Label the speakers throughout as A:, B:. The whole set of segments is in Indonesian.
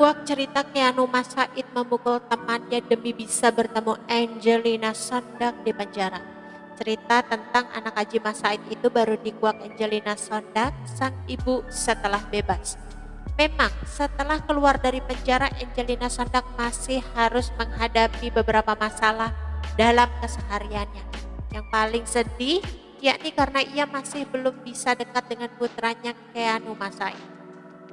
A: Kuak cerita Keanu Masaid memukul temannya demi bisa bertemu Angelina Sondag di penjara. Cerita tentang anak Haji Masaid itu baru dikuak Angelina Sondag, sang ibu, setelah bebas. Memang setelah keluar dari penjara, Angelina Sondag masih harus menghadapi beberapa masalah dalam kesehariannya. Yang paling sedih yakni karena ia masih belum bisa dekat dengan putranya Keanu Masaid.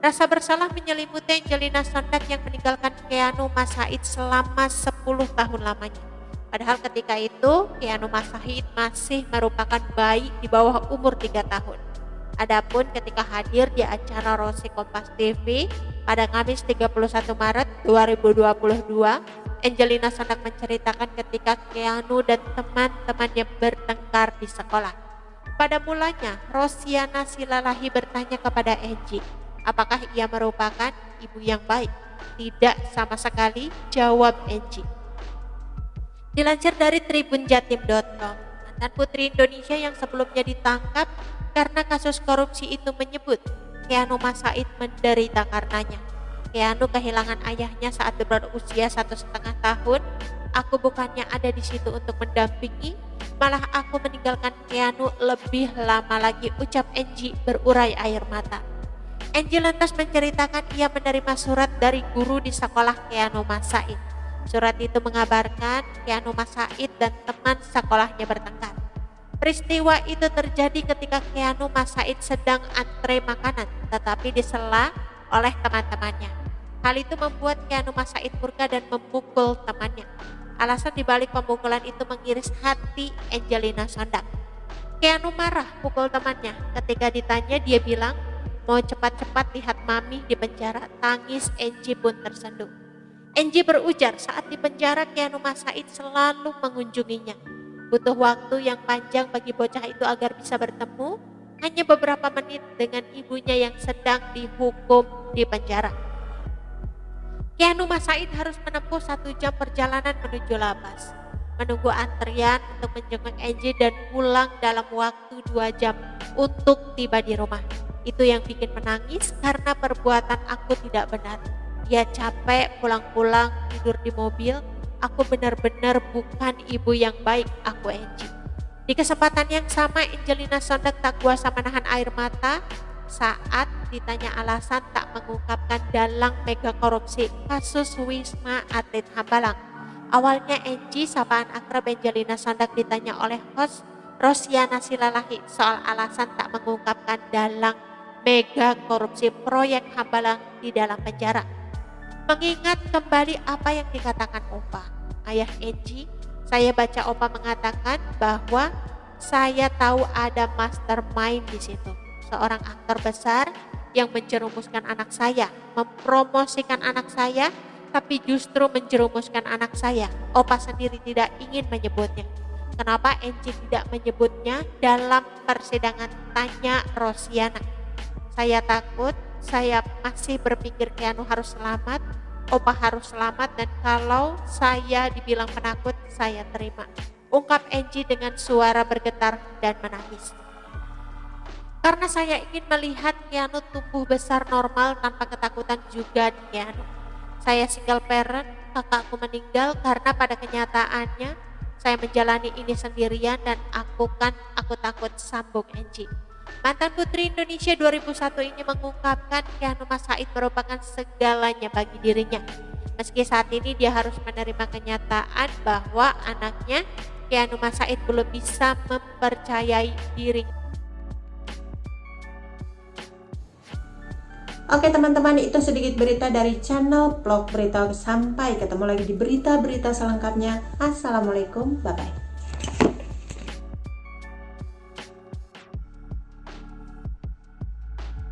A: Rasa bersalah menyelimuti Angelina Sondag yang meninggalkan Keanu Masaid selama 10 tahun lamanya. Padahal ketika itu Keanu Masaid masih merupakan bayi di bawah umur 3 tahun. Adapun ketika hadir di acara Rosi Kompas TV pada Kamis 31 Maret 2022, Angelina Sondag menceritakan ketika Keanu dan teman-temannya bertengkar di sekolah. Pada mulanya, Rosiana Silalahi bertanya kepada Angie, apakah ia merupakan ibu yang baik? Tidak sama sekali, jawab Angie. Dilansir dari tribunjatim.com, mantan putri Indonesia yang sebelumnya ditangkap karena kasus korupsi itu menyebut Keanu Masaid menderita karenanya. Keanu kehilangan ayahnya saat berusia 1,5 tahun. Aku bukannya ada di situ untuk mendampingi, malah aku meninggalkan Keanu lebih lama lagi, ucap Angie berurai air mata. Angie lantas menceritakan ia menerima surat dari guru di sekolah Keanu Masaid. Surat itu mengabarkan Keanu Masaid dan teman sekolahnya bertengkar. Peristiwa itu terjadi ketika Keanu Masaid sedang antre makanan, tetapi disela oleh teman-temannya. Hal itu membuat Keanu Masaid murka dan memukul temannya. Alasan dibalik pemukulan itu mengiris hati Angelina Sondag. Keanu marah pukul temannya. Ketika ditanya, dia bilang, mau cepat-cepat lihat mami di penjara. Tangis Angie pun tersenduh. Angie berujar saat di penjara Keanu Masaid selalu mengunjunginya. Butuh waktu yang panjang bagi bocah itu agar bisa bertemu, hanya beberapa menit dengan ibunya yang sedang dihukum di penjara. Keanu Masaid harus menempuh 1 jam perjalanan menuju lapas, menunggu antrian untuk menjenguk Angie dan pulang dalam waktu 2 jam untuk tiba di rumah. Itu yang bikin menangis karena perbuatan aku tidak benar. Dia capek pulang-pulang tidur di mobil. Aku benar-benar bukan ibu yang baik, aku Angie. Di kesempatan yang sama, Angelina Sondag tak kuasa menahan air mata saat ditanya alasan tak mengungkapkan dalang mega korupsi kasus Wisma Atlet Hambalang. Awalnya Angie, sapaan akrab Angelina Sondag, ditanya oleh host Rosiana Silalahi soal alasan tak mengungkapkan dalang mega korupsi proyek Hambalang di dalam penjara. Mengingat kembali apa yang dikatakan Opa, ayah Angie, saya baca Opa mengatakan bahwa saya tahu ada mastermind di situ. Seorang aktor besar yang menjerumuskan anak saya, mempromosikan anak saya, tapi justru menjerumuskan anak saya. Opa sendiri tidak ingin menyebutnya. Kenapa Angie tidak menyebutnya dalam persidangan, tanya Rosiana. Saya takut, saya masih berpikir Keanu harus selamat, Opa harus selamat, dan kalau saya dibilang penakut, saya terima, ungkap Angie dengan suara bergetar dan menangis. Karena saya ingin melihat Keanu tumbuh besar normal tanpa ketakutan juga di Keanu. Saya single parent, kakakku meninggal karena pada kenyataannya saya menjalani ini sendirian dan aku takut, sambung Angie. Mantan putri Indonesia 2001 ini mengungkapkan Keanu Masaid merupakan segalanya bagi dirinya. Meski saat ini dia harus menerima kenyataan bahwa anaknya Keanu Masaid belum bisa mempercayai dirinya.
B: Oke teman-teman, itu sedikit berita dari channel Vlog Berita. Sampai ketemu lagi di berita-berita selengkapnya. Assalamualaikum, bye-bye.